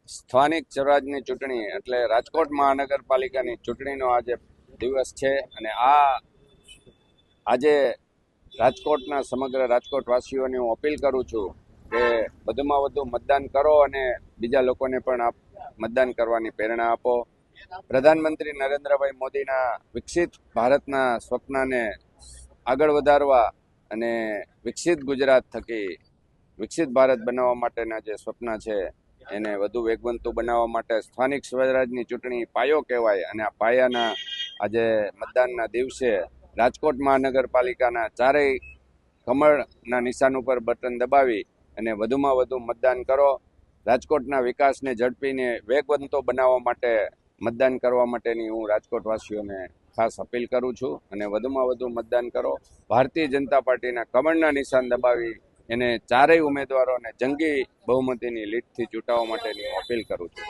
સ્થાનિક સ્વરાજની ચૂંટણી એટલે રાજકોટ મહાનગરપાલિકાની ચૂંટણીનો આજે દિવસ છે અને આજે રાજકોટના સમગ્ર રાજકોટવાસીઓને હું અપીલ કરું છું કે વધુમાં વધુ મતદાન કરો અને બીજા લોકોને પણ મતદાન કરવાની પ્રેરણા આપો. પ્રધાનમંત્રી નરેન્દ્રભાઈ મોદીના વિકસિત ભારતના સ્વપ્નને આગળ વધારવા અને વિકસિત ગુજરાત થકી વિકસિત ભારત બનાવવા માટેના જે સ્વપ્ન છે એને વધુ વેગવંતું બનાવવા માટે સ્થાનિક સ્વરાજની ચૂંટણી પાયો કહેવાય અને આ પાયાના આજે મતદાનના દિવસે રાજકોટ મહાનગરપાલિકાના ચારેય કમળના નિશાન ઉપર બટન દબાવી અને વધુમાં વધુ મતદાન કરો. રાજકોટના વિકાસને ઝડપીને વેગવંતો બનાવવા માટે મતદાન કરવા માટેની હું રાજકોટવાસીઓને ખાસ અપીલ કરું છું અને વધુમાં વધુ મતદાન કરો. ભારતીય જનતા પાર્ટીના કમળના નિશાન દબાવી એને ચારેય ઉમેદવારોને જંગી બહુમતીની લીડથી ચૂંટાવવા માટેની હું અપીલ કરું છું.